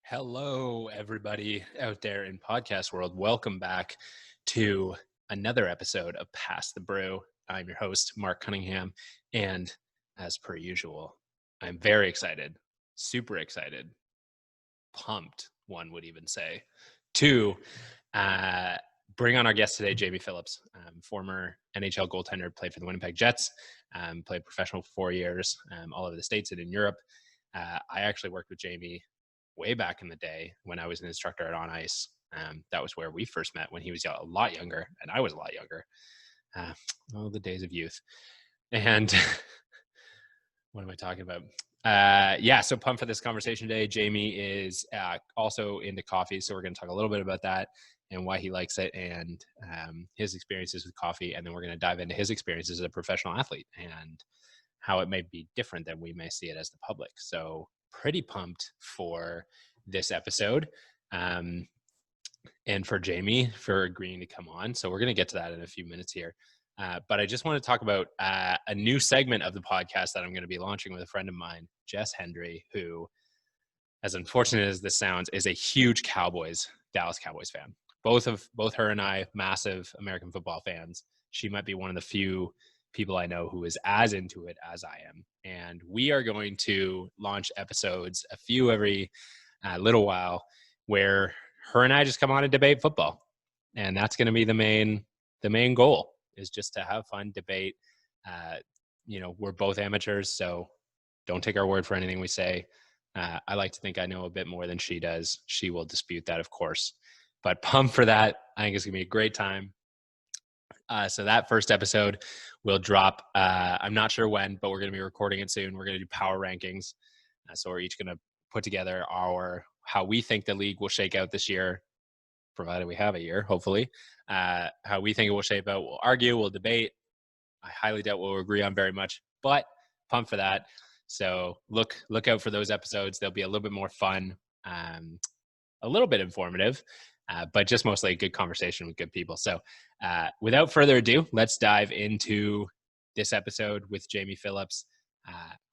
Hello, everybody out there in podcast world. Welcome back to another episode of Pass the Brew. I'm your host, Mark Cunningham, and as per usual, I'm very excited, super excited, pumped, one would even say, to bring on our guest today, Jamie Phillips, former NHL goaltender, played for the Winnipeg Jets, played professional for 4 years, all over the States and in Europe. I actually worked with Jamie way back in the day when I was an instructor at On Ice. That was where we first met when he was a lot younger and I was a lot younger. The days of youth. And what am I talking about? So pumped for this conversation today. Jamie is also into coffee, so we're going to talk a little bit about that and why he likes it and his experiences with coffee. And then we're going to dive into his experiences as a professional athlete and how it may be different than we may see it as the public. So pretty pumped for this episode and for Jamie for agreeing to come on. So we're going to get to that in a few minutes here. But I just want to talk about a new segment of the podcast that I'm going to be launching with a friend of mine, Jess Hendry, who, as unfortunate as this sounds, is a huge Dallas Cowboys fan. Both her and I, massive American football fans. She might be one of the few people I know who is as into it as I am. And we are going to launch episodes, a few every little while, where her and I just come on and debate football. And that's going to be the main goal, is just to have fun, debate. We're both amateurs, so don't take our word for anything we say. I like to think I know a bit more than she does. She will dispute that, of course. But pumped for that. I think it's going to be a great time. So that first episode will drop. I'm not sure when, but we're going to be recording it soon. We're going to do power rankings. So we're each going to put together how we think the league will shake out this year, provided we have a year, hopefully. How we think it will shape out. We'll argue, we'll debate. I highly doubt we'll agree on very much, but pumped for that. So look out for those episodes. They'll be a little bit more fun, a little bit informative. But just mostly a good conversation with good people. So without further ado, let's dive into this episode with Jamie Phillips.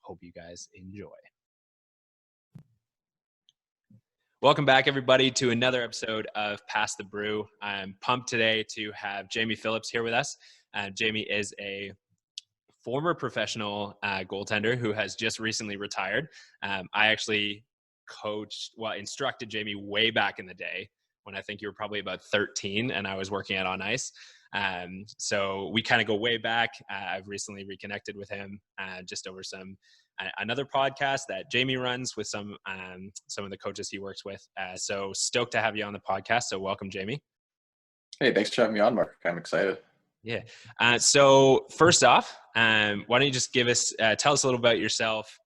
Hope you guys enjoy. Welcome back, everybody, to another episode of Pass the Brew. I'm pumped today to have Jamie Phillips here with us. Jamie is a former professional goaltender who has just recently retired. I actually instructed Jamie way back in the day, when I think you were probably about 13 and I was working at On Ice. So we kind of go way back. I've recently reconnected with him just over another podcast that Jamie runs with some of the coaches he works with. So stoked to have you on the podcast. So welcome, Jamie. Hey, thanks for having me on, Mark. I'm excited. Yeah. So first off, why don't you just tell us a little about yourself,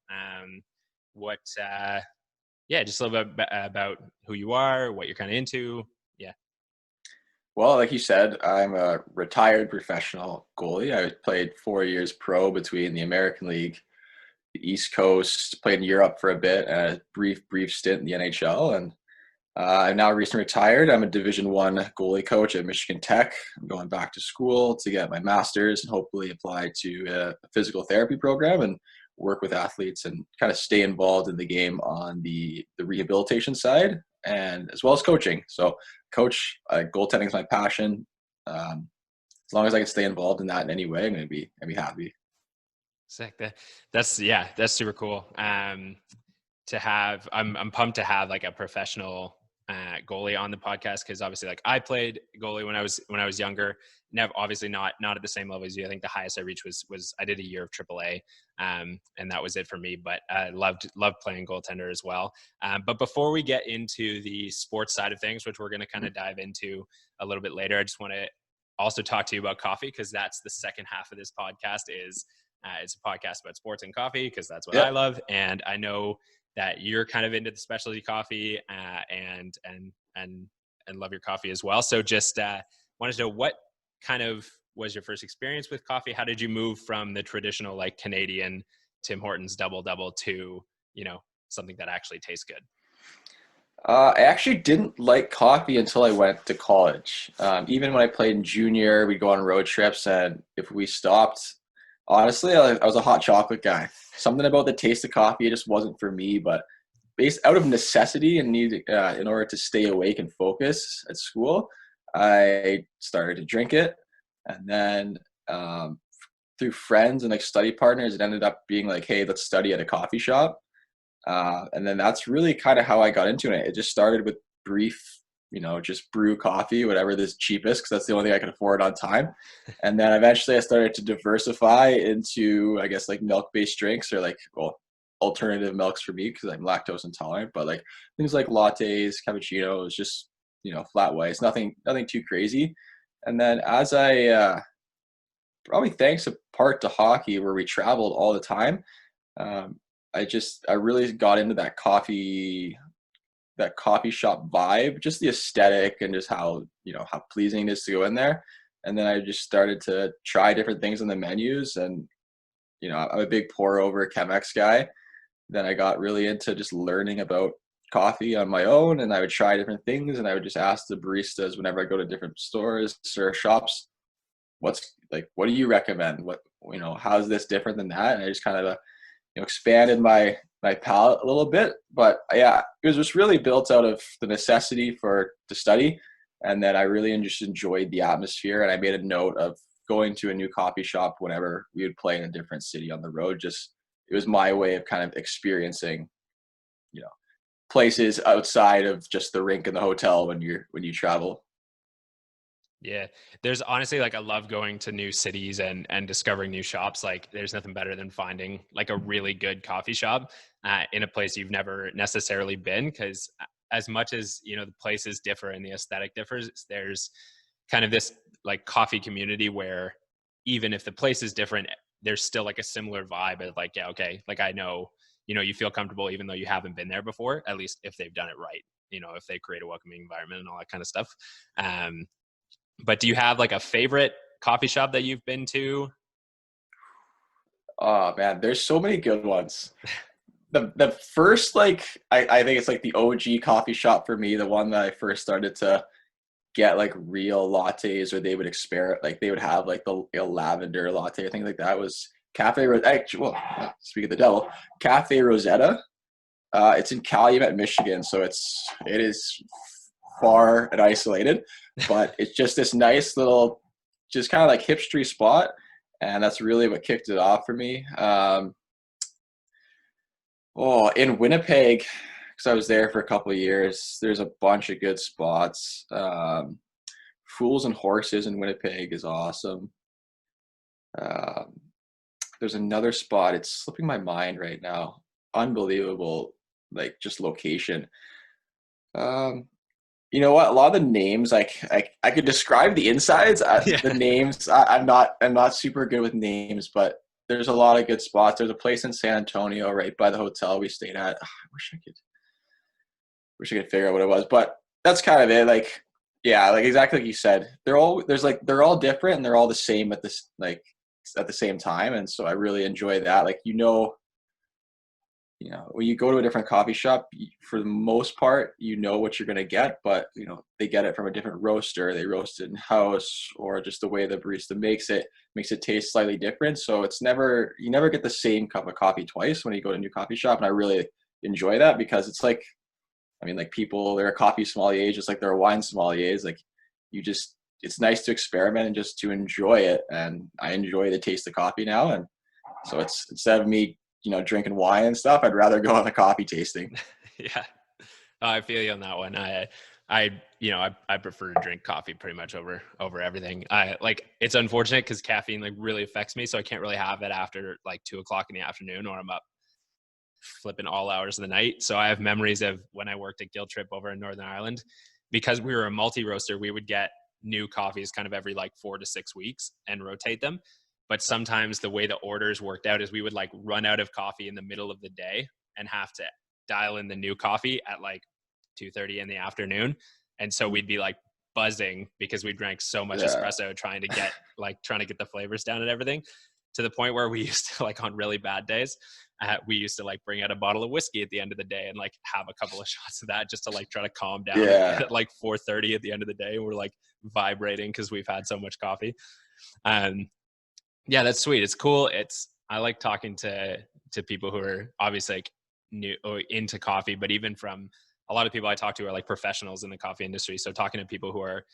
just a little bit about who you are, what you're kind of into. Yeah. Well, like you said, I'm a retired professional goalie. I played 4 years pro between the American League, the East Coast, played in Europe for a bit, and a brief stint in the NHL. And I'm now recently retired. I'm a Division I goalie coach at Michigan Tech. I'm going back to school to get my master's and hopefully apply to a physical therapy program and work with athletes and kind of stay involved in the game on the rehabilitation side and as well as coaching. So goaltending is my passion. As long as I can stay involved in that in any way, I'm be happy. Sick. That's super cool. I'm pumped to have like a professional goalie on the podcast, because obviously, like, I played goalie when I was younger. Never, obviously not at the same level as you. I think the highest I reached was I did a year of AAA, and that was it for me. But I loved playing goaltender as well. But before we get into the sports side of things, which we're going to kind of dive into a little bit later, I just want to also talk to you about coffee, because that's the second half of this podcast. It's a podcast about sports and coffee, because that's what I love, and I know that you're kind of into the specialty coffee and love your coffee as well. So just wanted to know, what kind of was your first experience with coffee? How did you move from the traditional like Canadian Tim Hortons double to, something that actually tastes good? I actually didn't like coffee until I went to college. Even when I played in junior, we'd go on road trips, and if we stopped, honestly, I was a hot chocolate guy. Something about the taste of coffee, it just wasn't for me. But based out of necessity and need in order to stay awake and focus at school, I started to drink it, and then through friends and like study partners, it ended up being like, hey, let's study at a coffee shop. And then that's really kind of how I got into it. It just started with brief, just brew coffee, whatever is cheapest, because that's the only thing I can afford on time. And then eventually I started to diversify into, I guess, like milk-based drinks, or like, well, alternative milks for me because I'm lactose intolerant, but like things like lattes, cappuccinos, just, flat whites, nothing too crazy. And then as I, probably thanks a part to hockey where we traveled all the time, um, I really got into that coffee shop vibe, just the aesthetic and just how pleasing it is to go in there. And then I just started to try different things on the menus, and I'm a big pour over Chemex guy. Then I got really into just learning about coffee on my own, and I would try different things, and I would just ask the baristas whenever I go to different stores or shops, what do you recommend? How's this different than that? And I just kind of expanded my palate a little bit. But yeah, it was just really built out of the necessity to study, and then I really just enjoyed the atmosphere. And I made a note of going to a new coffee shop whenever we would play in a different city on the road. Just it was my way of kind of experiencing, places outside of just the rink and the hotel when you travel. Yeah. There's honestly like I love going to new cities and discovering new shops. Like there's nothing better than finding like a really good coffee shop in a place you've never necessarily been, because as much as, the places differ and the aesthetic differs, there's kind of this like coffee community where even if the place is different, there's still like a similar vibe of like, yeah, okay, like I know, you feel comfortable even though you haven't been there before, at least if they've done it right, if they create a welcoming environment and all that kind of stuff. But do you have like a favorite coffee shop that you've been to? Oh man, there's so many good ones. The first, like, I think it's like the OG coffee shop for me, the one that I first started to get like real lattes, or they would experiment, like they would have like the lavender latte or things like that, was actually, well, speak of the devil, Cafe Rosetta. It's in Calumet, Michigan, so it is far and isolated, but it's just this nice little, just kind of like hipstery spot, and that's really what kicked it off for me. In Winnipeg, because I was there for a couple of years, there's a bunch of good spots. Fools and Horses in Winnipeg is awesome. Um, there's another spot, it's slipping my mind right now. Unbelievable, like just location. Um, you know what? A lot of the names, like I could describe the insides. Yeah. The names, I'm not super good with names, but there's a lot of good spots. There's a place in San Antonio right by the hotel we stayed at. I wish I could figure out what it was, but that's kind of it. Like, yeah, like exactly like you said, they're all different, and they're all the same at the same time. And so I really enjoy that. Like, when you go to a different coffee shop, for the most part, you know what you're going to get, but they get it from a different roaster. They roast it in house, or just the way the barista makes it taste slightly different. So you never get the same cup of coffee twice when you go to a new coffee shop. And I really enjoy that, because it's like, I mean, like, people, they're a coffee sommelier, just like they're a wine sommeliers. Like, it's nice to experiment and just to enjoy it. And I enjoy the taste of coffee now. And so it's, instead of me, drinking wine and stuff, I'd rather go on a coffee tasting. Yeah. I feel you on that one. I prefer to drink coffee pretty much over everything. I like, it's unfortunate because caffeine like really affects me, so I can't really have it after like 2 o'clock in the afternoon, or I'm up flipping all hours of the night. So I have memories of when I worked at Guild Trip over in Northern Ireland. Because we were a multi roaster, we would get new coffees kind of every like 4 to 6 weeks and rotate them. But sometimes the way the orders worked out is we would like run out of coffee in the middle of the day and have to dial in the new coffee at like 2:30 in the afternoon. And so we'd be like buzzing because we drank so much Yeah. espresso trying to get the flavors down and everything, to the point where we used to, like, on really bad days, we used to like bring out a bottle of whiskey at the end of the day and like have a couple of shots of that just to like try to calm down Yeah. at like 4:30 at the end of the day. We're like vibrating because we've had so much coffee. Um, yeah, that's sweet. It's cool. I like talking to people who are obviously like new or into coffee, but even from a lot of people I talk to are like professionals in the coffee industry. So talking to people who are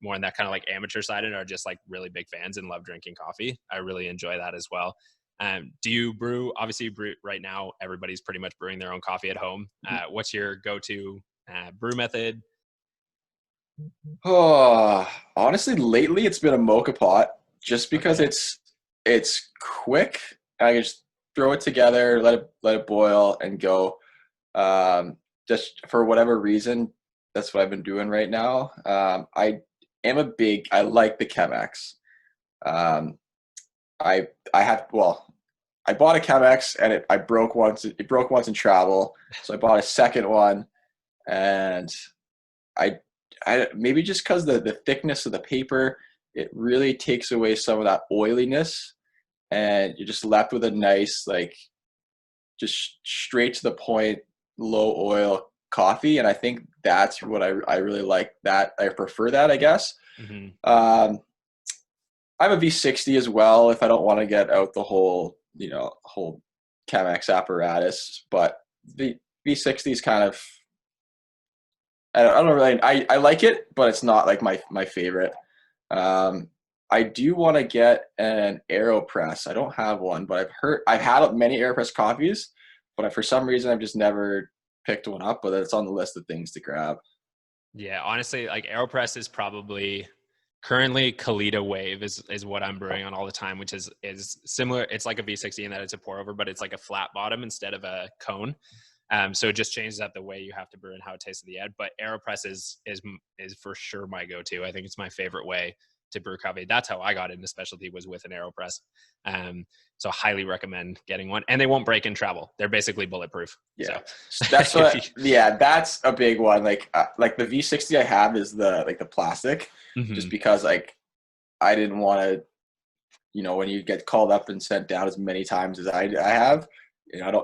more on that kind of like amateur side and are just like really big fans and love drinking coffee, I really enjoy that as well. Do you brew? Obviously, you brew right now. Everybody's pretty much brewing their own coffee at home. What's your go-to brew method? Oh, honestly, lately it's been a mocha pot just because Okay. it's quick. I can just throw it together, let it boil, and go. Just for whatever reason, that's what I've been doing right now. I like the Chemex. Um, I have well, I bought a Chemex and I broke once. It broke once in travel, so I bought a second one, and I I maybe just because the thickness of the paper, it really takes away some of that oiliness, and you're just left with a nice like just straight to the point, low oil coffee. And I think that's what I really like. That I prefer that, I guess. Hmm. Um, I have a V60 as well if I don't want to get out the whole Chemex apparatus, but the V60 is kind of I don't really I like it, but it's not like my favorite. Um, I do want to get an AeroPress. I don't have one, but I've had many AeroPress coffees, but for some reason I've just never picked one up. But it's on the list of things to grab. Yeah, honestly, like AeroPress is probably currently Kalita Wave is what I'm brewing on all the time, which is similar. It's like a V60 in that it's a pour over, but it's like a flat bottom instead of a cone. So it just changes up the way you have to brew and how it tastes at the end. But AeroPress is for sure my go-to. I think it's my favorite way to brew coffee. That's how I got into specialty, was with an AeroPress. So highly recommend getting one. And they won't break in travel. They're basically bulletproof. So Yeah, that's yeah, that's a big one. Like the V60 I have is the plastic, just Mhm. because like I didn't want to, when you get called up and sent down as many times as I have, you don't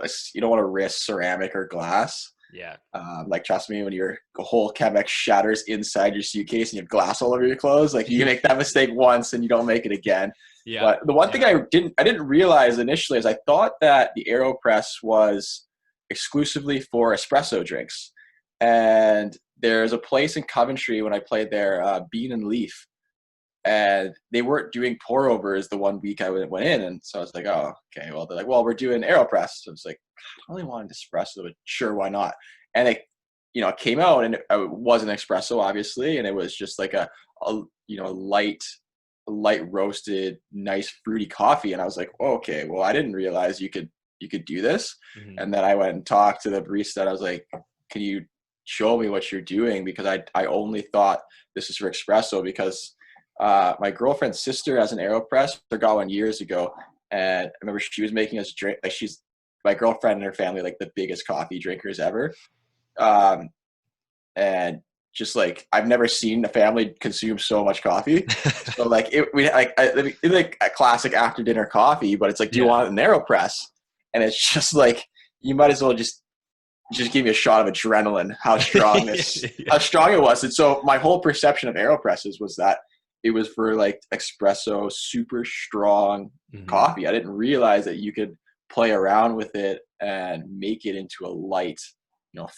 want to risk ceramic or glass. Yeah. Like trust me, when your whole Chemex shatters inside your suitcase and you have glass all over your clothes, like you make that mistake once and you don't make it again. Yeah. But the one thing Yeah. I didn't realize initially is I thought that the AeroPress was exclusively for espresso drinks. And there's a place in Coventry when I played there, Bean and Leaf, and they weren't doing pour overs the one week I went in, and so I was like, oh, okay. Well, they're like, well, we're doing AeroPress. So I was like, I only wanted espresso, but sure, why not? And it came out, and it wasn't espresso, obviously, and it was just like a light roasted, nice fruity coffee. And I was like, oh, okay, well, I didn't realize you could do this. Mhm. And then I went and talked to the barista, and I was like, can you show me what you're doing? Because I only thought this is for espresso because my girlfriend's sister has an AeroPress. They got one years ago, and I remember she was making us drink. Like she's my girlfriend and her family, like the biggest coffee drinkers ever. Um, and just like I've never seen a family consume so much coffee. So like it like a classic after dinner coffee, but it's like, do you Yeah. want an AeroPress? And it's just like you might as well just give me a shot of adrenaline. How Yeah. strong it was. And so my whole perception of AeroPresses was that it was for like espresso, super strong Mhm. coffee. I didn't realize that you could play around with it and make it into a light,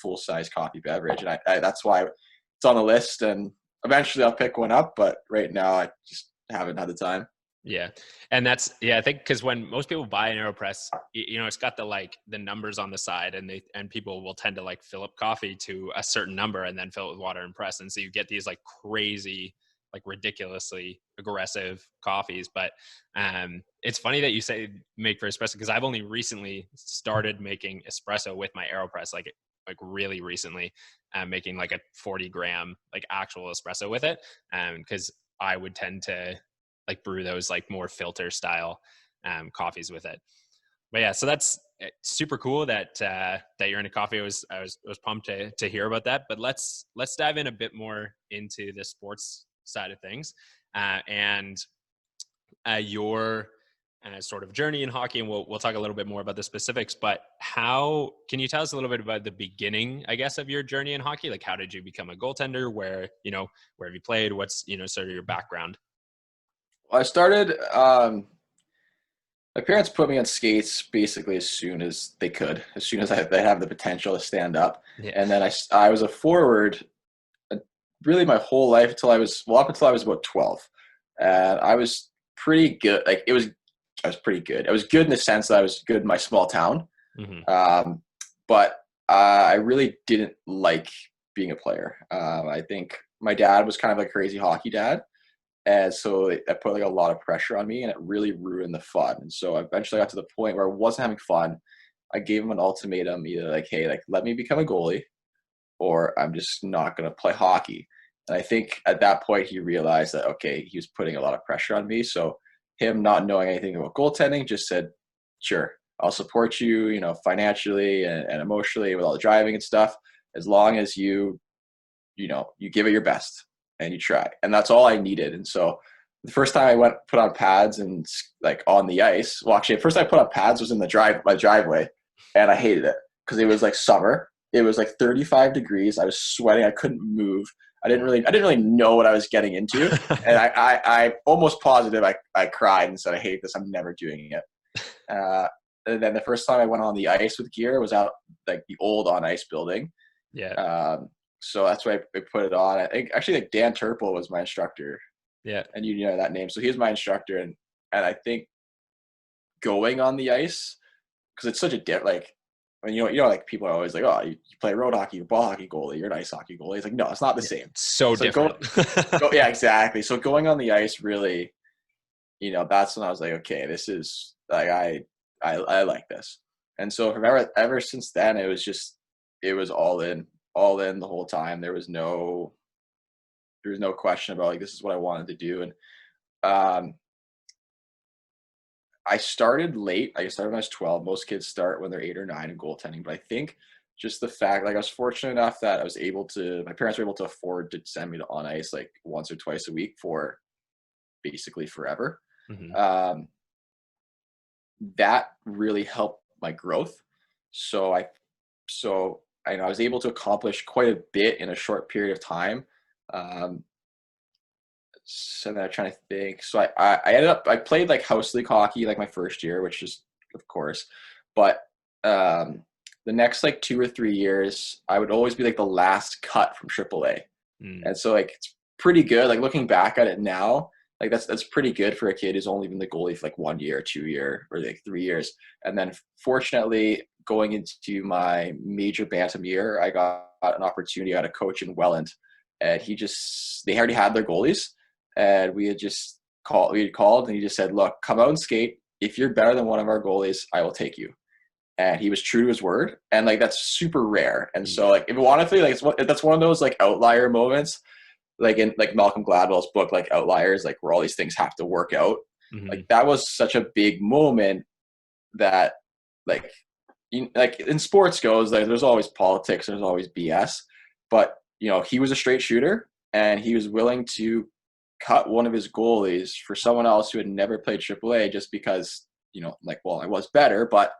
full size coffee beverage. And that's why it's on the list. And eventually I'll pick one up. But right now I just haven't had the time. Yeah. And that's, yeah, I think because when most people buy an AeroPress, it's got the numbers on the side, and people will tend to like fill up coffee to a certain number and then fill it with water and press. And so you get these like crazy, like ridiculously aggressive coffees. But it's funny that you say make for espresso, because I've only recently started making espresso with my AeroPress, like really recently, making like a 40-gram like actual espresso with it. Because I would tend to like brew those like more filter style coffees with it. But yeah, so that's super cool that that you're into coffee. I was pumped to hear about that. But let's dive in a bit more into the sports side of things, and your sort of journey in hockey, and we'll talk a little bit more about the specifics. But how can you tell us a little bit about the beginning, I guess, of your journey in hockey? Like, how did you become a goaltender? Where have you played? What's sort of your background? I started My parents put me on skates basically as soon as they could, as soon as they have the potential to stand up. Yeah. And then I was a forward really my whole life until up until I was about 12. And I was pretty good. I was pretty good. I was good in the sense that I was good in my small town. Hmm. But I really didn't like being a player. I think my dad was kind of a crazy hockey dad. And so it put like a lot of pressure on me and it really ruined the fun. And so I eventually got to the point where I wasn't having fun. I gave him an ultimatum, either like, hey, like let me become a goalie or I'm just not going to play hockey. And I think at that point he realized that, okay, he was putting a lot of pressure on me. So him not knowing anything about goaltending just said, sure, I'll support you, financially and emotionally with all the driving and stuff, as long as you give it your best and you try. And that's all I needed. And so the first time I went put on pads and like on the ice, well, actually, the first time I put on pads was in my driveway, and I hated it because it was like summer. It was like 35 degrees. I was sweating. I couldn't move. I didn't really know what I was getting into, and I almost positive I cried and said I hate this. I'm never doing it. And then the first time I went on the ice with gear was out like the old on ice building. Yeah. So that's why I put it on. I think actually like Dan Turple was my instructor, Yeah. and you know that name. So he was my instructor, and I think going on the ice because it's such a like when like people are always like, oh, you play road hockey, you're ball hockey goalie, you're an ice hockey goalie. It's like no, it's not the Yeah. same. So So different. yeah, exactly. So going on the ice really, that's when I was like, okay, this is like I like this. And so from ever since then, it was all in the whole time. There was no question about like this is what I wanted to do. And um, I started late. I started when I was 12. Most kids start when they're 8 or 9 in goaltending. But I think just the fact, like I was fortunate enough that my parents were able to afford to send me to on ice like once or twice a week for basically forever. Hmm. Um, that really helped my growth. So I was able to accomplish quite a bit in a short period of time. Um, so then I'm trying to think. So I played like house league hockey like my first year, which is of course, but um, the next like 2 or 3 years, I would always be like the last cut from AAA. Mm. And so like it's pretty good. Like looking back at it now, like that's pretty good for a kid who's only been the goalie for like 1 year, 2 year, or like 3 years. And then fortunately, going into my major bantam year, I got an opportunity at a coach in Welland, and they already had their goalies, and we had called, and he just said, "Look, come out and skate. If you're better than one of our goalies, I will take you." And he was true to his word, and like that's super rare. And so Yeah. like if honestly like that's one of those like outlier moments, like in like Malcolm Gladwell's book, like Outliers, like where all these things have to work out. Hmm. Like that was such a big moment that like like in sports goes, like there's always politics, there's always BS, but he was a straight shooter and he was willing to cut one of his goalies for someone else who had never played AAA just because like, well, I was better, but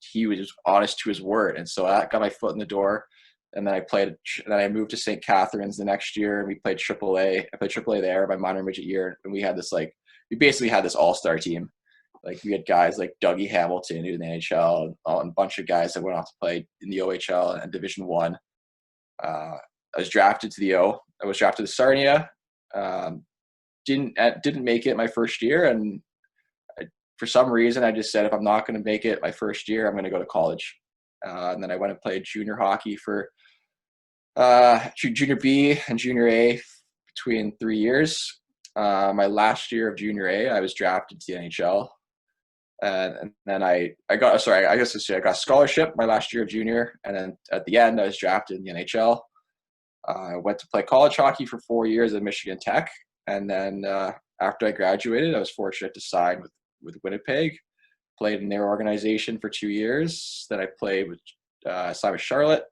he was just honest to his word. And so that got my foot in the door. And then I moved to St. Catharines the next year, and we played AAA. I played AAA there my minor midget year. And we basically had this all-star team. Like we had guys like Dougie Hamilton, who's in the NHL, and a bunch of guys that went off to play in the OHL and Division One. I was drafted to the O. I was drafted to Sarnia. Um, didn't make it my first year, and for some reason, I just said, if I'm not going to make it my first year, I'm going to go to college. And then I went and played junior hockey for junior B and junior A between 3 years. My last year of junior A, I was drafted to the NHL. And then I got, sorry, I guess I got a scholarship my last year of junior. And then at the end, I was drafted in the NHL. I went to play college hockey for 4 years at Michigan Tech. And then after I graduated, I was fortunate to sign with Winnipeg. Played in their organization for 2 years. Then I played with signed with Charlotte,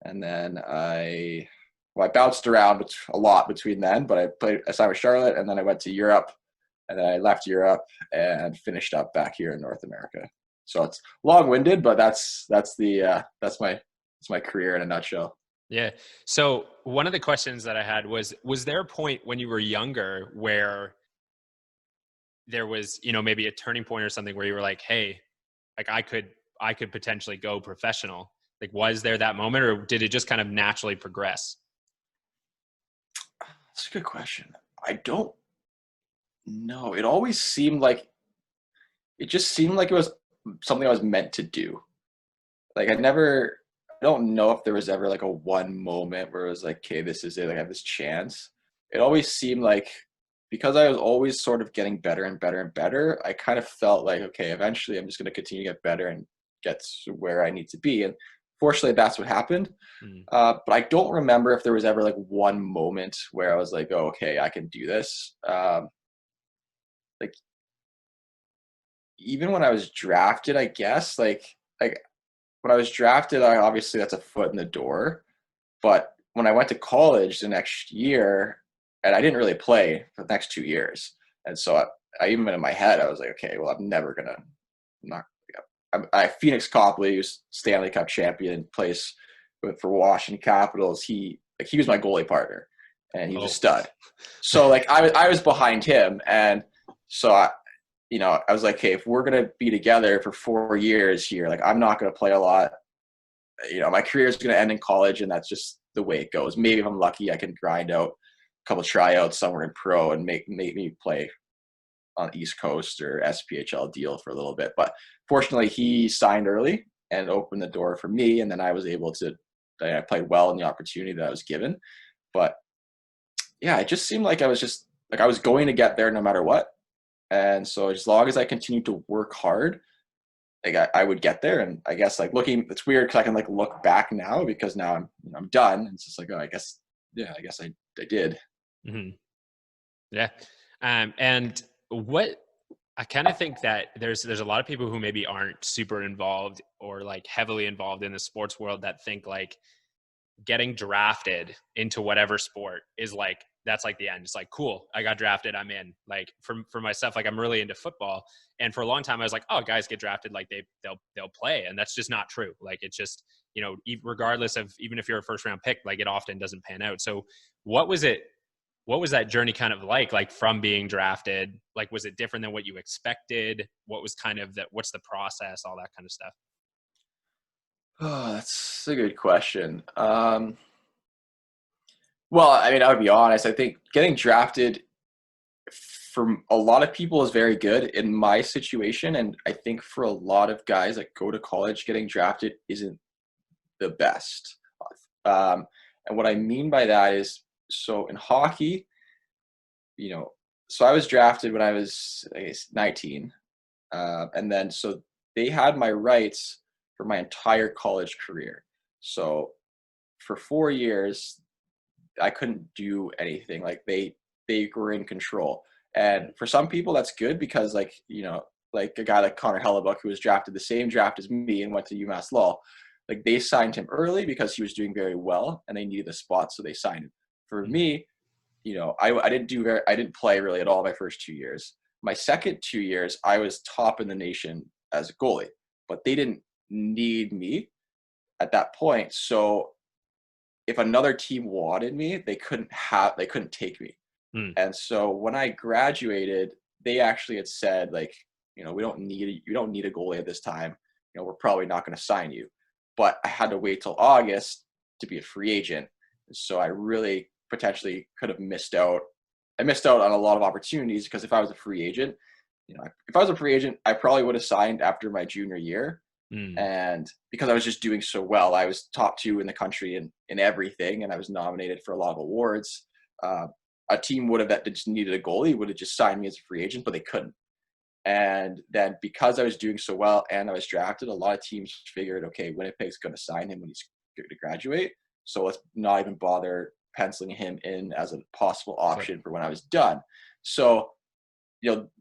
and then I bounced around a lot between then. But I signed with Charlotte, and then I went to Europe, and then I left Europe and finished up back here in North America. So it's long-winded, but that's my career in a nutshell. Yeah. So one of the questions that I had was there a point when you were younger where there was, maybe a turning point or something where you were like, hey, like I could potentially go professional? Like, was there that moment, or did it just kind of naturally progress? That's a good question. I don't know. It just seemed like it was something I was meant to do. Like I don't know if there was ever like a one moment where it was like, okay, this is it. Like I have this chance. It always seemed like because I was always sort of getting better and better and better, I kind of felt like, okay, eventually I'm just going to continue to get better and get to where I need to be. And fortunately, that's what happened. Mm. But I don't remember if there was ever like one moment where I was like, oh, okay, I can do this. Like even when I was drafted, I guess like when I was drafted, I obviously that's a foot in the door. But when I went to college the next year, and I didn't really play for the next 2 years, and so I even in my head I was like, okay, well I'm never gonna I'm not. Phoenix Copley, who's Stanley Cup champion, plays for Washington Capitals. He was my goalie partner, and he was a Oh. stud. So like I was behind him, and so I was like, hey, if we're gonna be together for 4 years here, like I'm not gonna play a lot. My career is gonna end in college, and that's just the way it goes. Maybe if I'm lucky, I can grind out a couple tryouts somewhere in pro and make me play on the East Coast or SPHL deal for a little bit. But fortunately, he signed early and opened the door for me, and then I played well in the opportunity that I was given. But yeah, it just seemed like I was just like I was going to get there no matter what. And so as long as I continued to work hard, like I would get there. And I guess like it's weird because I can like look back now because now I'm done. It's just like, oh, I guess I did. Hmm. Yeah. And what I kind of think that there's a lot of people who maybe aren't super involved or like heavily involved in the sports world that think like getting drafted into whatever sport is like that's like the end. It's like, cool, I got drafted, I'm in. Like for myself, like I'm really into football, and for a long time I was like, oh, guys get drafted, like they'll play, and that's just not true. Like it's just regardless of even if you're a first round pick, like it often doesn't pan out. So what was it? What was that journey kind of like from being drafted? Like, was it different than what you expected? What was kind of that? What's the process? All that kind of stuff. Oh, that's a good question. Well, I mean, I would be honest. I think getting drafted for a lot of people is very good in my situation, and I think for a lot of guys that go to college, getting drafted isn't the best. And what I mean by that is, so in hockey, you know, so I was drafted when I was, I guess, 19, and then so they had my rights for my entire college career. So for 4 years, I couldn't do anything. Like they were in control. And for some people that's good because like a guy like Connor Hellebuck who was drafted the same draft as me and went to UMass Law, like they signed him early because he was doing very well and they needed a spot, so they signed him. For Mhm. me, I didn't play really at all my first 2 years. My second 2 years, I was top in the nation as a goalie, but they didn't need me at that point. So if another team wanted me, they couldn't take me. Mm. And so when I graduated, they actually had said like, you don't need a goalie at this time. We're probably not going to sign you. But I had to wait till August to be a free agent. So I really potentially could have missed out. I missed out on a lot of opportunities because if I was a free agent, if I was a free agent, I probably would have signed after my junior year. Mm. And because I was just doing so well, I was top two in the country in everything, and I was nominated for a lot of awards. Uh, a team that just needed a goalie would have just signed me as a free agent, but they couldn't. And then because I was doing so well and I was drafted, a lot of teams figured, okay, Winnipeg's going to sign him when he's going to graduate, so let's not even bother penciling him in as a possible Sure. option for when I was done. So,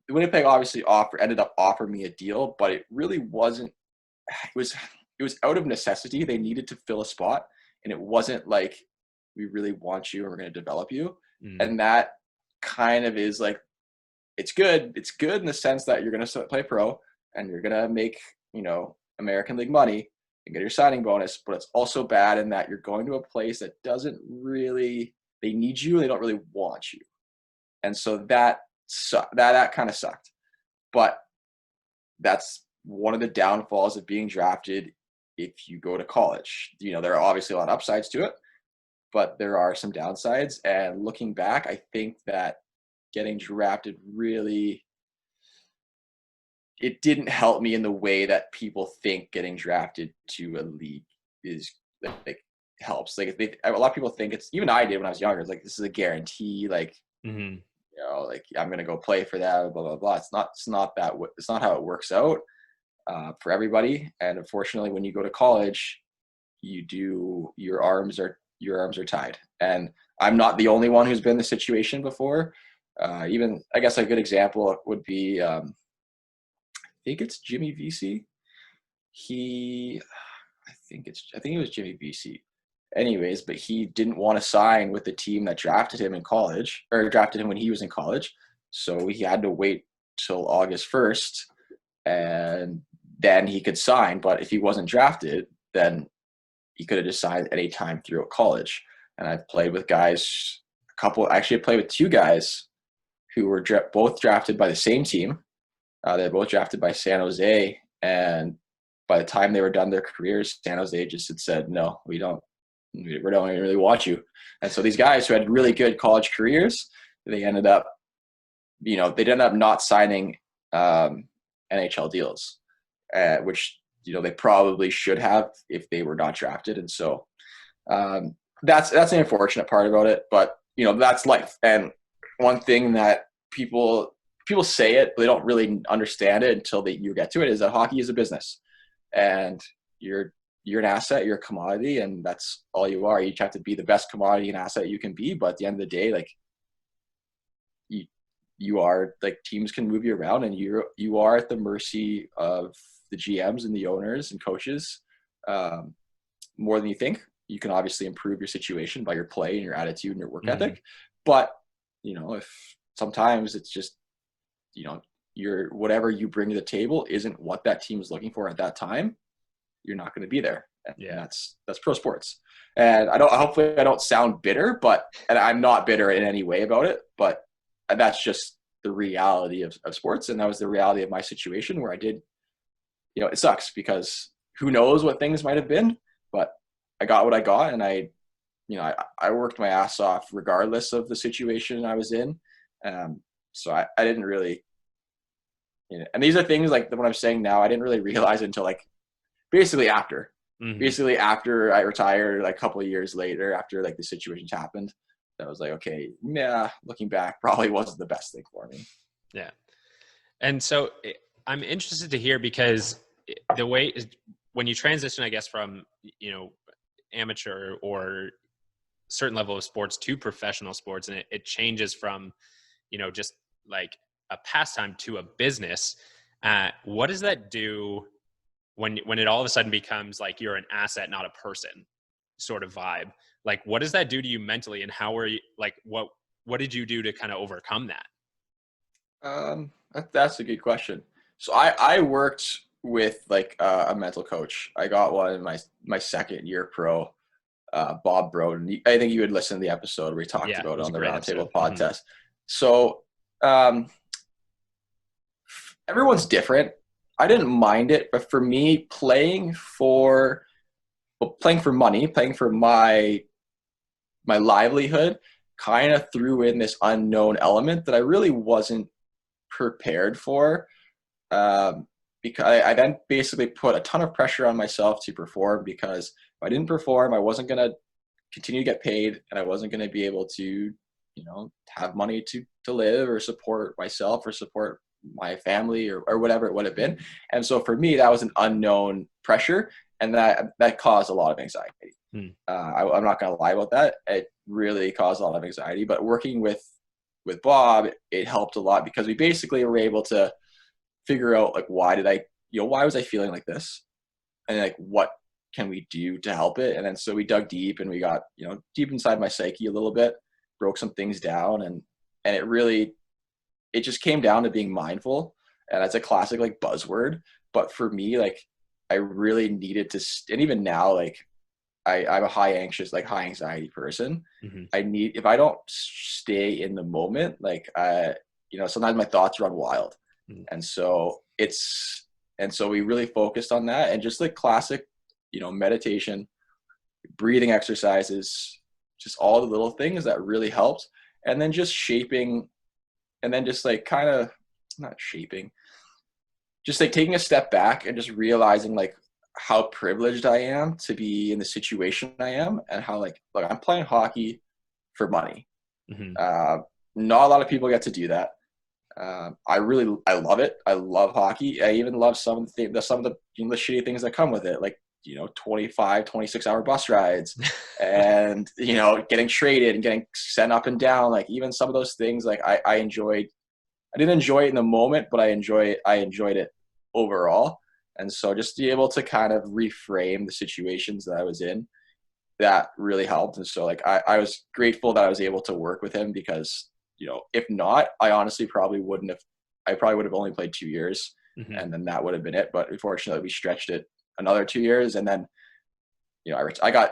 Winnipeg obviously ended up offering me a deal, but it really wasn't it was out of necessity. They needed to fill a spot, and it wasn't like we really want you and we're going to develop you. Mm. And that kind of is like it's good. It's good in the sense that you're going to play pro and you're going to make American League money and get your signing bonus. But it's also bad in that you're going to a place that doesn't really they need you and they don't really want you. And so that kind of sucked. But that's one of the downfalls of being drafted if you go to college. There are obviously a lot of upsides to it, but there are some downsides. And looking back, I think that getting drafted really, it didn't help me in the way that people think getting drafted to a league is like helps. Like a lot of people think it's, even I did when I was younger, it's like this is a guarantee, like Mm-hmm. like I'm gonna go play for that, blah blah blah. It's not how it works out for everybody. And unfortunately, when you go to college, your arms are tied. And I'm not the only one who's been in the situation before. Even I guess a good example would be I think it's Jimmy VC. I think it was Jimmy VC. Anyways, but he didn't want to sign with the team that drafted him in college, or drafted him when he was in college. So he had to wait till August 1st, and then he could sign. But if he wasn't drafted, then he could have just signed any time throughout college. And I've played with guys, I played with two guys who were both drafted by the same team. They're both drafted by San Jose, and by the time they were done their careers, San Jose just had said, no, we don't really want you. And so these guys who had really good college careers, they ended up not signing NHL deals, which they probably should have if they were not drafted. And so that's an unfortunate part about it, but that's life. And one thing that people say it, but they don't really understand it until you get to it, is that hockey is a business, and you're an asset, you're a commodity, and that's all you are. You each have to be the best commodity and asset you can be, but at the end of the day, like you are, like, teams can move you around, and you are at the mercy of the GMs and the owners and coaches more than you think. You can obviously improve your situation by your play and your attitude and your work ethic, but if sometimes it's just whatever you bring to the table isn't what that team is looking for at that time, you're not going to be there. Yeah, and that's pro sports. And hopefully I don't sound bitter, and I'm not bitter in any way about it, but that's just the reality of sports. And that was the reality of my situation, where I did, it sucks because who knows what things might have been, but I got what I got, and I worked my ass off regardless of the situation I was in. So I didn't really, and these are things like what I'm saying now, I didn't really realize until like basically after I retired, like a couple of years later, after like the situations happened, that was like, okay, yeah, looking back, probably wasn't the best thing for me. Yeah. And so I'm interested to hear, because the way when you transition, I guess, from, amateur or certain level of sports to professional sports, and it changes from, just like a pastime to a business, what does that do when it all of a sudden becomes like you're an asset, not a person sort of vibe? Like, what does that do to you mentally, and how are you, like, what did you do to kind of overcome that? That's a good question. So I worked with like a mental coach. I got one in my second year pro, Bob Broden. I think you would listen to the episode where we talked about it on the Roundtable podcast. Mm-hmm. So everyone's different. I didn't mind it, but for me, playing for money, playing for my livelihood, kind of threw in this unknown element that I really wasn't prepared for. Because I then basically put a ton of pressure on myself to perform, because if I didn't perform, I wasn't going to continue to get paid, and I wasn't going to be able to, have money to live or support myself or support my family or whatever it would have been. And so for me, that was an unknown pressure, and that caused a lot of anxiety. I'm not going to lie about that. It really caused a lot of anxiety, but working with Bob, it helped a lot, because we basically were able to figure out, like, why was I feeling like this, and like what can we do to help it. And then so we dug deep, and we got deep inside my psyche a little bit, broke some things down, and it just came down to being mindful. And that's a classic like buzzword, but for me, like, I really needed to, and even now, like, I'm a high anxiety person. If I don't stay in the moment, like, sometimes my thoughts run wild. Mm. And so we really focused on that, and just like classic, meditation, breathing exercises, just all the little things that really helped. And then just shaping, and then just like kind of not shaping, just like taking a step back and just realizing like how privileged I am to be in the situation I am, and how like, look, I'm playing hockey for money. Mm-hmm. Uh, Not a lot of people get to do that. I love it. I love hockey. I even love some of the the shitty things that come with it, like 25, 26-hour bus rides, and getting traded and getting sent up and down. Like even some of those things, like I enjoyed. I didn't enjoy it in the moment, but I enjoyed it overall. And so just to be able to kind of reframe the situations that I was in, that really helped. And so like I was grateful that I was able to work with him, because if not, I honestly probably wouldn't have. I probably would have only played 2 years, Mm-hmm. and then that would have been it. But unfortunately, we stretched it another 2 years, and then I got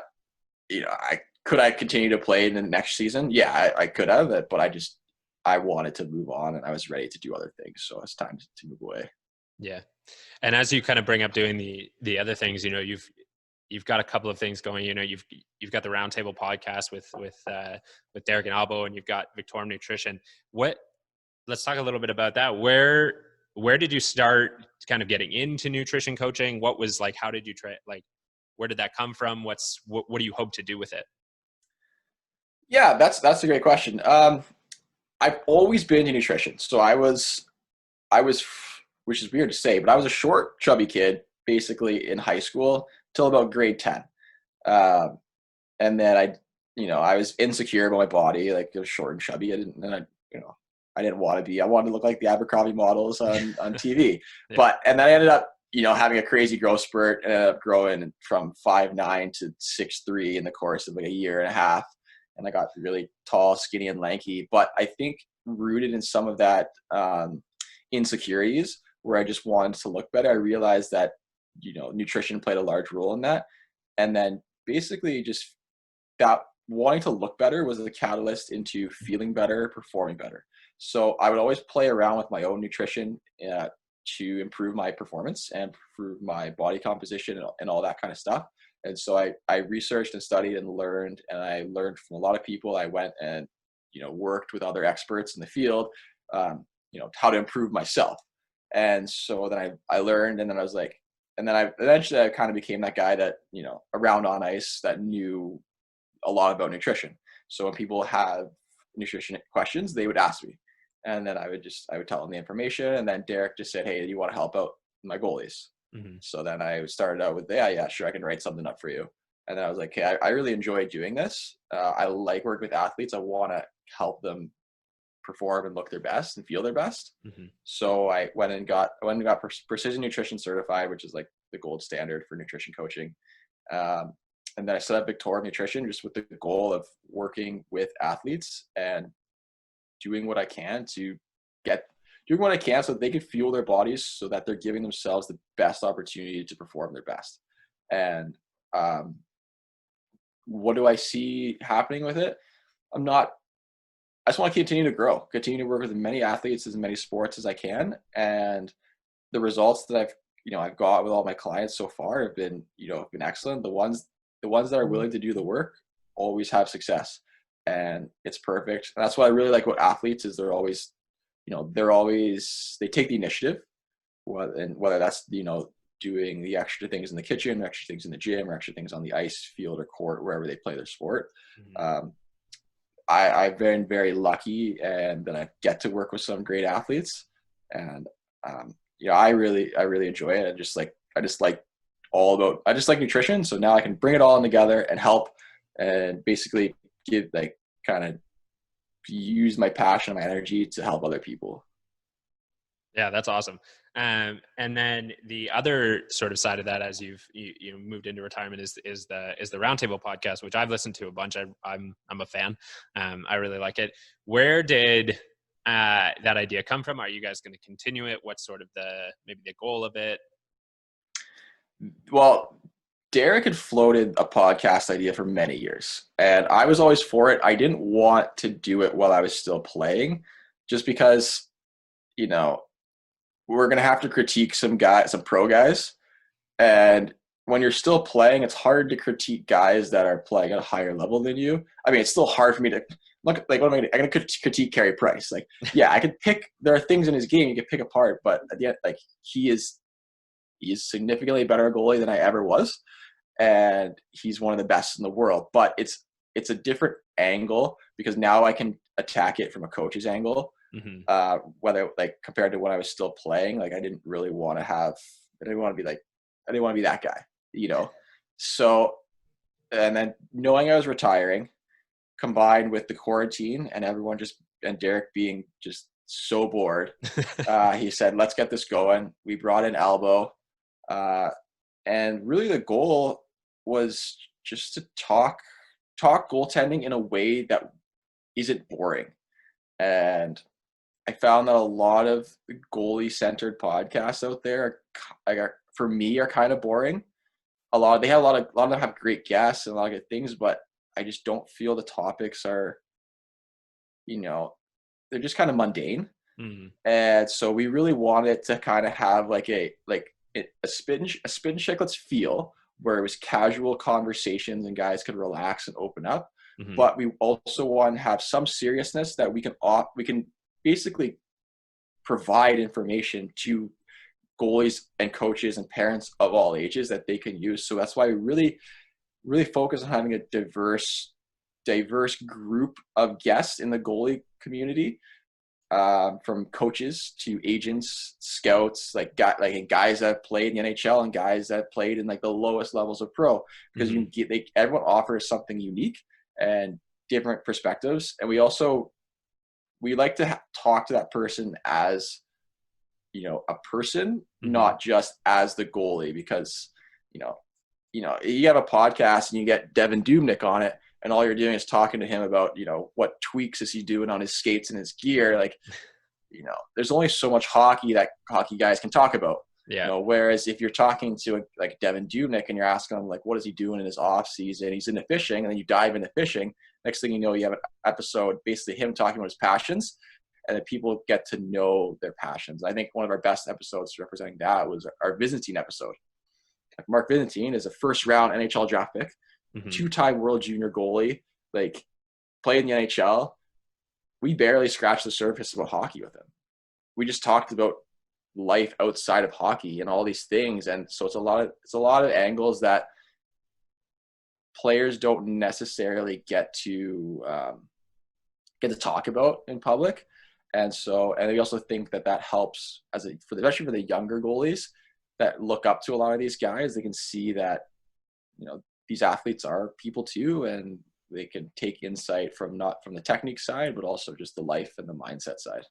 I continue to play in the next season? Yeah, I could have, but I wanted to move on, and I was ready to do other things. So it's time to move away. Yeah. And as you kind of bring up doing the other things, you've got a couple of things going. You've got the Roundtable podcast with Derek and Albo, and you've got Victoria Nutrition. Let's talk a little bit about that. Where did you start kind of getting into nutrition coaching? What was like? How did you try? Like, where did that come from? What do you hope to do with it? Yeah, that's a great question. I've always been into nutrition, so I was, which is weird to say, but I was a short, chubby kid basically in high school till about grade 10. Um, and then I was insecure about my body, like I was short and chubby. I didn't want to be. I wanted to look like the Abercrombie models on TV. Yeah. And then I ended up, having a crazy growth spurt, and ended up growing from 5'9" to 6'3" in the course of like a year and a half. And I got really tall, skinny, and lanky. But I think rooted in some of that insecurities, where I just wanted to look better, I realized that nutrition played a large role in that. And then basically just that wanting to look better was the catalyst into feeling better, performing better. So I would always play around with my own nutrition to improve my performance and improve my body composition and all that kind of stuff. And so I researched and studied and learned, and I learned from a lot of people. I went and worked with other experts in the field, how to improve myself. And so then I learned, and then I was like, and then I kind of became that guy that around on ice that knew a lot about nutrition. So when people have nutrition questions, they would ask me, and then I would tell them the information. And then Derek just said, "Hey, do you want to help out my goalies?" Mm-hmm. So then I started out with, yeah, sure, I can write something up for you. And then I was like, "Okay, I really enjoy doing this. I like working with athletes. I want to help them perform and look their best and feel their best." Mm-hmm. So I went and got Precision Nutrition certified, which is like the gold standard for nutrition coaching. And then I set up Victoria Nutrition, just with the goal of working with athletes and doing what I can so that they can fuel their bodies, so that they're giving themselves the best opportunity to perform their best. And what do I see happening with it? I just want to continue to grow, continue to work with as many athletes, as many sports as I can. And the results that I've got with all my clients so far have been excellent. The ones that are willing to do the work always have success, and it's perfect. And that's what I really like about athletes, is they take the initiative, whether that's doing the extra things in the kitchen, extra things in the gym, or extra things on the ice, field, or court, wherever they play their sport. Mm-hmm. I've been very lucky, and that I get to work with some great athletes, and I really enjoy it. I just like nutrition. So now I can bring it all in together and help, and basically kind of use my passion, my energy to help other people. Yeah, that's awesome. And then the other sort of side of that, as you moved into retirement, is the Roundtable podcast, which I've listened to a bunch. I'm a fan. I really like it. Where did that idea come from? Are you guys going to continue it? What's sort of maybe the goal of it? Well, Derek had floated a podcast idea for many years, and I was always for it. I didn't want to do it while I was still playing, just because, we're going to have to critique some pro guys. And when you're still playing, it's hard to critique guys that are playing at a higher level than you. I mean, it's still hard for me to look like, what am I going to critique Carey Price? Like, yeah, I could pick, there are things in his game you can pick apart, but at the end, like, he is significantly better a goalie than I ever was. And he's one of the best in the world, but it's a different angle because now I can attack it from a coach's angle. Whether like compared to when I was still playing, like I didn't want to be that guy, you know? So, and then knowing I was retiring combined with the quarantine and and Derek being just so bored, he said, let's get this going. We brought in Albo. And really the goal was just to talk goaltending in a way that isn't boring. And I found that a lot of the goalie-centered podcasts out there for me are kind of boring. A lot of them have great guests and a lot of good things, but I just don't feel the topics are, they're just kind of mundane. And so we really wanted to kind of have like a spin chicklets feel where it was casual conversations and guys could relax and open up. But we also want to have some seriousness that we can basically provide information to goalies and coaches and parents of all ages that they can use. So that's why we really, really focus on having a diverse group of guests in the goalie community, from coaches to agents, scouts, guys that played in the NHL and guys that played in like the lowest levels of pro, because everyone offers something unique and different perspectives. And we like to talk to that person as, a person, not just as the goalie, because, you have a podcast and you get Devin Dubnyk on it and all you're doing is talking to him about, what tweaks is he doing on his skates and his gear. Like, there's only so much hockey that hockey guys can talk about. Yeah. Whereas if you're talking to like Devin Dubnyk and you're asking him like, what is he doing in his off season? He's into fishing, and then you dive into fishing. Next thing you know, you have an episode basically him talking about his passions, and then people get to know their passions. I think one of our best episodes representing that was our Byzantine episode. Like Mark Byzantine is a first round NHL draft pick, 2-time world junior goalie, like played in the NHL. We barely scratched the surface about hockey with him. We just talked about life outside of hockey and all these things. And so it's a lot of angles that players don't necessarily get to talk about in public. And we also think that helps especially for the younger goalies that look up to a lot of these guys. They can see that, these athletes are people too, and they can take insight not from the technique side, but also just the life and the mindset side.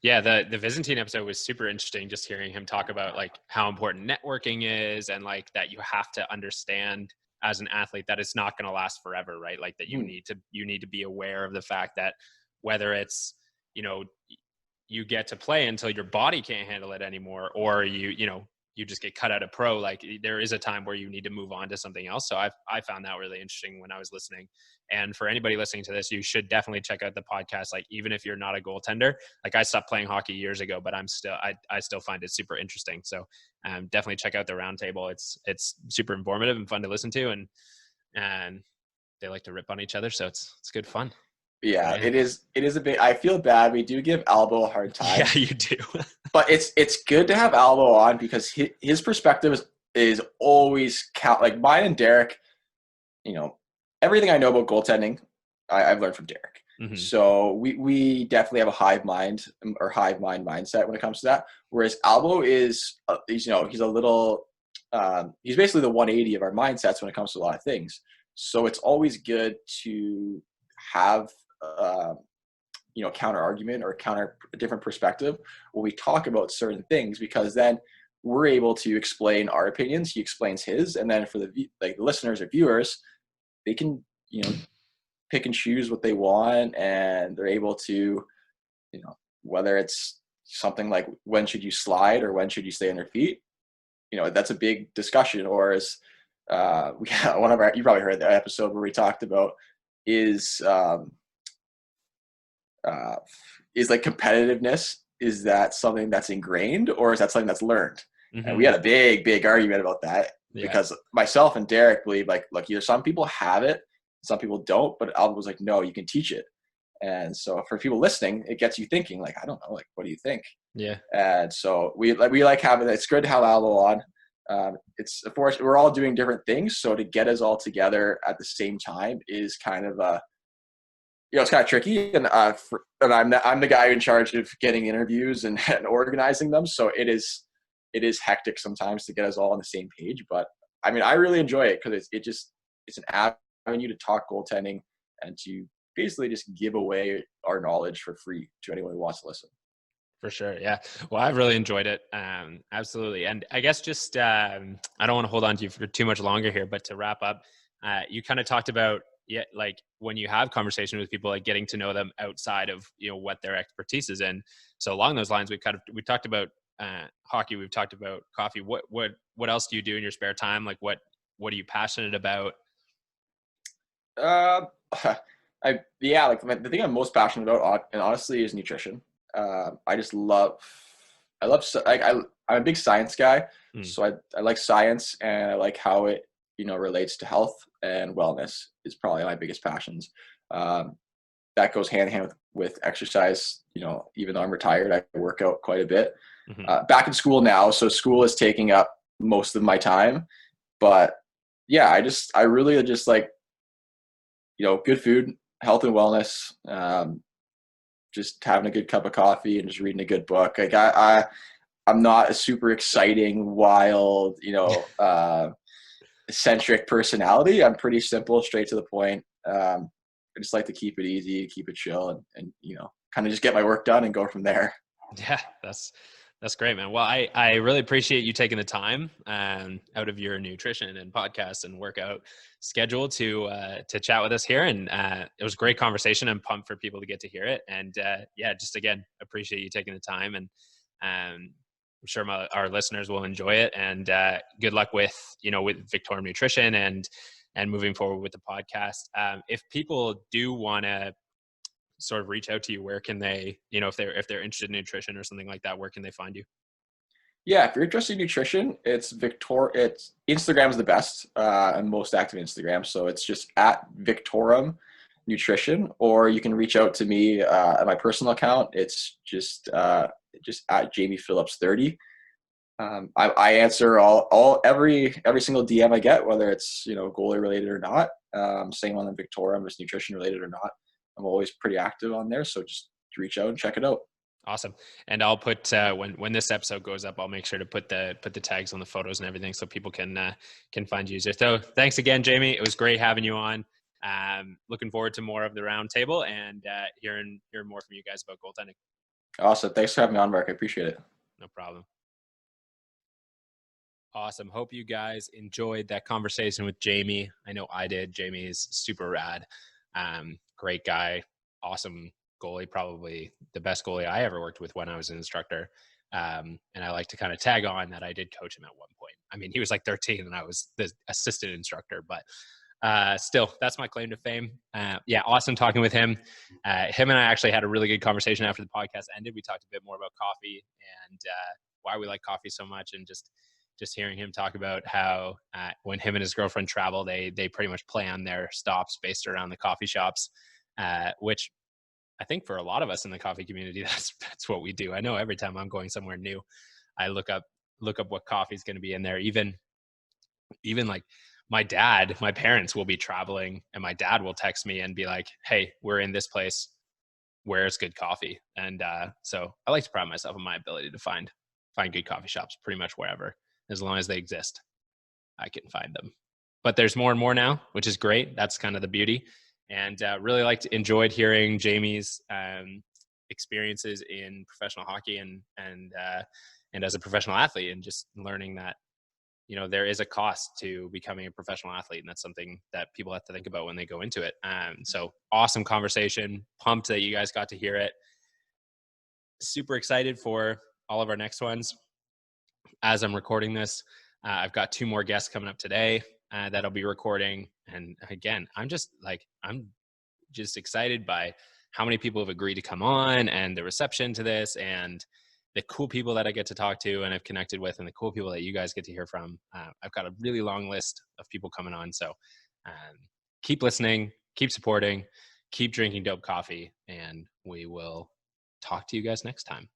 Yeah, the Byzantine episode was super interesting, just hearing him talk about like how important networking is, and like that you have to understand as an athlete that it's not going to last forever, right? Like that you need to be aware of the fact that whether it's, you get to play until your body can't handle it anymore, or you just get cut out of pro, like there is a time where you need to move on to something else. So I found that really interesting when I was listening. And for anybody listening to this, you should definitely check out the podcast. Like, even if you're not a goaltender, like I stopped playing hockey years ago, but I still find it super interesting. So definitely check out the roundtable. It's super informative and fun to listen to. And they like to rip on each other. So it's good fun. Yeah, it is a bit. I feel bad. We do give Albo a hard time. Yeah, you do. But it's good to have Albo on because his perspective is always like mine and Derek. Everything I know about goaltending, I've learned from Derek. So we definitely have a hive mind mindset when it comes to that. Whereas Albo is, he's a little, he's basically the 180 of our mindsets when it comes to a lot of things. So it's always good to have counter argument or a different perspective when we talk about certain things, because then we're able to explain our opinions, he explains his, and then for the listeners or viewers, they can pick and choose what they want, and they're able to whether it's something like when should you slide or when should you stay on your feet, that's a big discussion. Or as we got you probably heard the episode where we talked about is like competitiveness is that something that's ingrained or is that something that's learned? And we Mm-hmm. had a big argument about that Yeah. because myself and Derek believe like, look, either some people have it, some people don't, but Albert was like, no, you can teach it. And so for people listening, it gets you thinking like, I don't know, like, what do you think? Yeah. And so we like having it. It's good to have Aldo on. It's of course we're all doing different things, so to get us all together at the same time is kind of it's kind of tricky. And and I'm the guy in charge of getting interviews and organizing them. So it is hectic sometimes to get us all on the same page. But I mean, I really enjoy it because it's an avenue to talk goaltending and to basically just give away our knowledge for free to anyone who wants to listen. For sure. Yeah. Well, I've really enjoyed it. Absolutely. And I guess just, I don't want to hold on to you for too much longer here, but to wrap up, you kind of talked about, yeah, like when you have conversation with people, like getting to know them outside of, what their expertise is in. So along those lines, we talked about hockey. We've talked about coffee. What else do you do in your spare time? Like what are you passionate about? Uh, like the thing I'm most passionate about, and honestly, is nutrition. I just I'm a big science guy, Mm, so I like science and I like how it relates to health and wellness is probably my biggest passions. Um, that goes hand in hand with exercise. Even though I'm retired, I work out quite a bit. mm-hmm. Back in school now, so school is taking up most of my time. But yeah, I really just like good food, health and wellness, just having a good cup of coffee and just reading a good book. Like I'm not a super exciting, wild, eccentric personality. I'm pretty simple, straight to the point. I just like to keep it easy, keep it chill, and kind of just get my work done and go from there. Yeah, that's great, man. Well, I really appreciate you taking the time out of your nutrition and podcast and workout schedule to chat with us here. And it was a great conversation. I'm pumped for people to get to hear it. And yeah, just again, appreciate you taking the time. And I'm sure our listeners will enjoy it. And good luck with with Victorian Nutrition and moving forward with the podcast. If people do want to sort of reach out to you, where can they, if they're interested in nutrition or something like that, where can they find you? Yeah, if you're interested in nutrition, it's Instagram is the best. I'm most active in Instagram, so it's just at Victorum Nutrition, or you can reach out to me at my personal account. It's just at Jamie Phillips 30. I answer every single DM I get, whether it's goalie related or not. Same on the Victorum, if it's nutrition related or not. I'm always pretty active on there, so just reach out and check it out. Awesome. And I'll put when this episode goes up, I'll make sure to put the tags on the photos and everything so people can find you. So thanks again, Jamie. It was great having you on. Looking forward to more of the round table and hearing more from you guys about goaltending. Awesome. Thanks for having me on, Mark. I appreciate it. No problem. Awesome. Hope you guys enjoyed that conversation with Jamie. I know I did. Jamie is super rad. Great guy. Awesome goalie. Probably the best goalie I ever worked with when I was an instructor. And I like to kind of tag on that I did coach him at one point. I mean, he was like 13 and I was the assistant instructor, but still, that's my claim to fame. Yeah, awesome talking with him. Him and I actually had a really good conversation after the podcast ended. We talked a bit more about coffee and why we like coffee so much, and just hearing him talk about how when him and his girlfriend travel, they pretty much plan their stops based around the coffee shops, which I think for a lot of us in the coffee community, that's what we do. I know every time I'm going somewhere new, I look up what coffee is going to be in there. Even like my parents will be traveling, and my dad will text me and be like, "Hey, we're in this place. Where's good coffee?" And so I like to pride myself on my ability to find good coffee shops pretty much wherever. As long as they exist, I can find them. But there's more and more now, which is great. That's kind of the beauty. And really enjoyed hearing Jamie's experiences in professional hockey and as a professional athlete, and just learning that there is a cost to becoming a professional athlete, and that's something that people have to think about when they go into it. So awesome conversation. Pumped that you guys got to hear it. Super excited for all of our next ones. As I'm recording this, I've got 2 more guests coming up today that I'll be recording. And again, I'm just excited by how many people have agreed to come on, and the reception to this, and the cool people that I get to talk to and I've connected with, and the cool people that you guys get to hear from. I've got a really long list of people coming on. So keep listening, keep supporting, keep drinking dope coffee, and we will talk to you guys next time.